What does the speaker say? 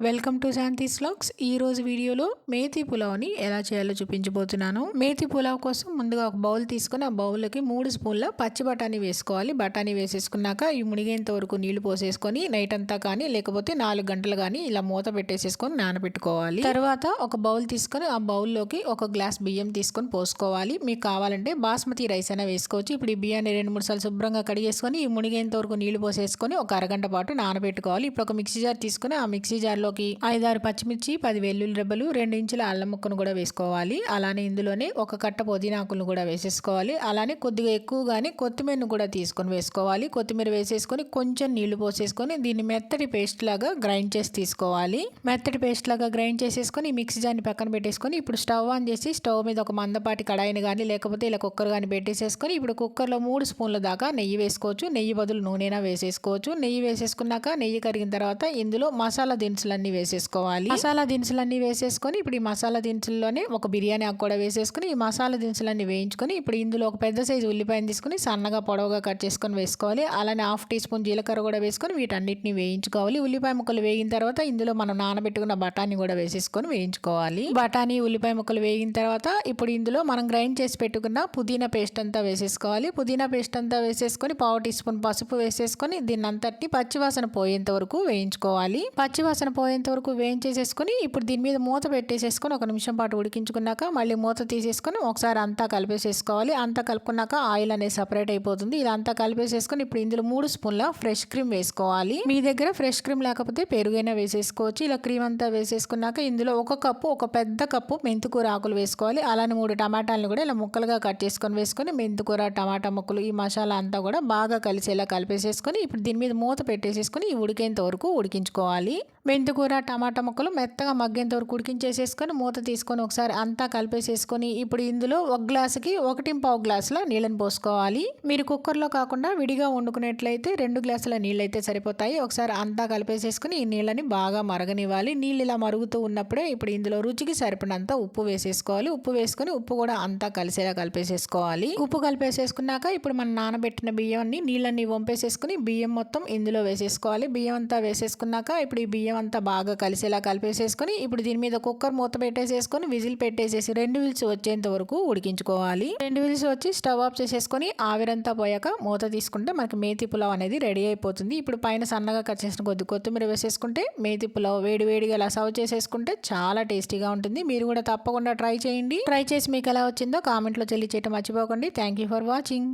Welcome to Shanti's vlogs. ఈ రోజు వీడియోలో మేతి పులావ్ని ఎలా చేయాలో చూపించబోతున్నాను. మేతి పులావ్ కోసం ముందుగా ఒక బౌల్ తీసుకొని ఆ బౌల్లోకి 3 స్పూన్ల పచ్చి బఠానీ వేసుకోవాలి. బఠానీ వేసేసుకున్నాక ఈ మునిగేంత వరకు నీళ్లు పోసేసుకొని నైట్ అంతా కానీ లేకపోతే 4 గంటలు కానీ ఇలా మూత పెట్టేసేసుకొని నానబెట్టుకోవాలి. తర్వాత ఒక బౌల్ తీసుకొని ఆ బౌల్లోకి ఒక గ్లాస్ బియ్యం తీసుకొని పోసుకోవాలి. మీకు కావాలంటే బాస్మతి రైస్ అయినా వేసుకోవచ్చు. ఇప్పుడు ఈ బియ్యాన్ని 2-3 సార్లు శుభ్రంగా కడిగేసుకొని ఈ మునిగేంత వరకు నీళ్లు పోసేసుకొని ఒక అరగంట పాటు నానబెట్టుకోవాలి. ఇప్పుడు ఒక మిక్సీ జార్ తీసుకొని ఆ మిక్సీ జార్లో 5-6 పచ్చిమిర్చి, 10 వెల్లుల్లి రెబ్బలు, 2 ఇంచుల అల్లం ముక్కను కూడా వేసుకోవాలి. అలానే ఇందులోనే ఒక కట్ట పుదీనాకులను కూడా వేసేసుకోవాలి. అలానే కొద్దిగా ఎక్కువగానే కొత్తిమీరను కూడా తీసుకొని వేసుకోవాలి. కొత్తిమీర వేసేసుకొని కొంచెం నీళ్లు పోసేసుకొని దీన్ని మెత్తటి పేస్ట్ లాగా గ్రైండ్ చేసి తీసుకోవాలి. మెత్తటి పేస్ట్ లాగా గ్రైండ్ చేసేసుకొని ఈ మిక్సీ జార్ని పక్కన పెట్టేసుకొని ఇప్పుడు స్టవ్ ఆన్ చేసి స్టవ్ మీద ఒక మందపాటి కడాయిని కానీ లేకపోతే ఇలా కుక్కర్ కానీ పెట్టేసేసుకొని ఇప్పుడు కుక్కర్లో 3 స్పూన్ల దాకా నెయ్యి వేసుకోవచ్చు. నెయ్యి బదులు నూనెనా వేసేసుకోవచ్చు. నెయ్యి వేసేసుకున్నాక నెయ్యి కరిగిన తర్వాత ఇందులో మసాలా దినుసులన్నీ వేసేసుకోవాలి. మసాలా దినుసులన్నీ వేసేసుకొని ఇప్పుడు ఈ మసాలా దినుసుల్లోనే ఒక బిర్యానీ ఆకు కూడా వేసేసుకొని ఈ మసాలా దినుసులన్నీ వేయించుకొని ఇప్పుడు ఇందులో ఒక పెద్ద సైజు ఉల్లిపాయను తీసుకొని సన్నగా పొడవుగా కట్ చేసుకొని వేసుకోవాలి. అలానే 1/2 టీ స్పూన్ జీలకర్ర కూడా వేసుకొని వీటన్నిటిని వేయించుకోవాలి. ఉల్లిపాయ ముక్కలు వేగిన తర్వాత ఇందులో మనం నానబెట్టుకున్న బఠానీ కూడా వేసేసుకొని వేయించుకోవాలి. బఠానీ ఉల్లిపాయ ముక్కలు వేగిన తర్వాత ఇప్పుడు ఇందులో మనం గ్రైండ్ చేసి పెట్టుకున్న పుదీనా పేస్ట్ అంతా వేసేసుకోవాలి. పుదీనా పేస్ట్ అంతా వేసేసుకొని 1/2 టీ స్పూన్ పసుపు వేసేసుకొని దీన్ని అంతటిని పచ్చివాసన పోయేంత వరకు వేయించుకోవాలి. పచ్చివాసన పోయేంత వరకు వేయించేసేసుకొని ఇప్పుడు దీని మీద మూత పెట్టేసేసుకొని 1 నిమిషం పాటు ఉడికించుకున్నాక మళ్ళీ మూత తీసేసుకొని ఒకసారి అంతా కలిపేసేసుకోవాలి. అంతా కలుపుకున్నాక ఆయిల్ అనేది సపరేట్ అయిపోతుంది. ఇలా అంతా కలిపేసేసుకొని ఇప్పుడు ఇందులో 3 స్పూన్ల ఫ్రెష్ క్రీమ్ వేసుకోవాలి. మీ దగ్గర ఫ్రెష్ క్రీమ్ లేకపోతే పెరుగైనా వేసేసుకోవచ్చు. ఇలా క్రీమ్ అంతా వేసేసుకున్నాక ఇందులో ఒక పెద్ద కప్పు మెంతికూర ఆకులు వేసుకోవాలి. అలానే 3 టమాటాలను కూడా ఇలా ముక్కలుగా కట్ చేసుకొని వేసుకొని మెంతికూర టమాటా ముక్కలు ఈ మసాలా అంతా కూడా బాగా కలిసేలా కలిపేసేసుకొని ఇప్పుడు దీని మీద మూత పెట్టేసేసుకొని ఉడికేంత వరకు ఉడికించుకోవాలి. మెంతికూర టమాటా ముక్కలు మెత్తగా మగ్గేంత వరకు ఉడికించేసేసుకొని మూత తీసుకొని ఒకసారి అంతా కలిపేసేసుకొని ఇప్పుడు ఇందులో 1 గ్లాసుకి 1.25 గ్లాసుల నీళ్ళని పోసుకోవాలి. మీరు కుక్కర్లో కాకుండా విడిగా వండుకునేట్లయితే 2 గ్లాసుల నీళ్ళు అయితే సరిపోతాయి. ఒకసారి అంతా కలిపేసేసుకొని ఈ నీళ్ళని బాగా మరగనివ్వాలి. నీళ్ళు ఇలా మరుగుతూ ఉన్నప్పుడే ఇప్పుడు ఇందులో రుచికి సరిపడినంత ఉప్పు వేసేసుకోవాలి. ఉప్పు వేసుకొని ఉప్పు కూడా అంతా కలిసేలా కలిపేసేసుకోవాలి. ఉప్పు కలిపేసేసుకున్నాక ఇప్పుడు మనం నానబెట్టిన బియ్యాన్ని నీళ్ళని వంపేసేసుకుని బియ్యం మొత్తం ఇందులో వేసేసుకోవాలి. బియ్యం అంతా వేసేసుకున్నాక ఇప్పుడు ఈ బియ్యం అంతా బాగా కలిసేలా కలిపేసేసుకొని ఇప్పుడు దీని మీద కుక్కర్ మూత పెట్టేసేసుకొని విజిల్ పెట్టేసేసి 2 విజిల్స్ వచ్చేంత వరకు ఉడికించుకోవాలి. 2 విజిల్స్ వచ్చి స్టవ్ ఆఫ్ చేసేసుకొని ఆవిరంతా పోయాక మూత తీసుకుంటే మనకి మేతి పులావ్ అనేది రెడీ అయిపోతుంది. ఇప్పుడు పైన సన్నగా కట్ చేసిన కొత్తిమీర వేసేసుకుంటే మేతి పులావ్ వేడివేడిగా ఇలా సర్వ్ చేసేసుకుంటే చాలా టేస్టీగా ఉంటుంది. మీరు కూడా తప్పకుండా ట్రై చేయండి. ట్రై చేసి మీకు ఎలా వచ్చిందో కామెంట్లో తెలియచేయటం మర్చిపోకండి. Thank you for watching.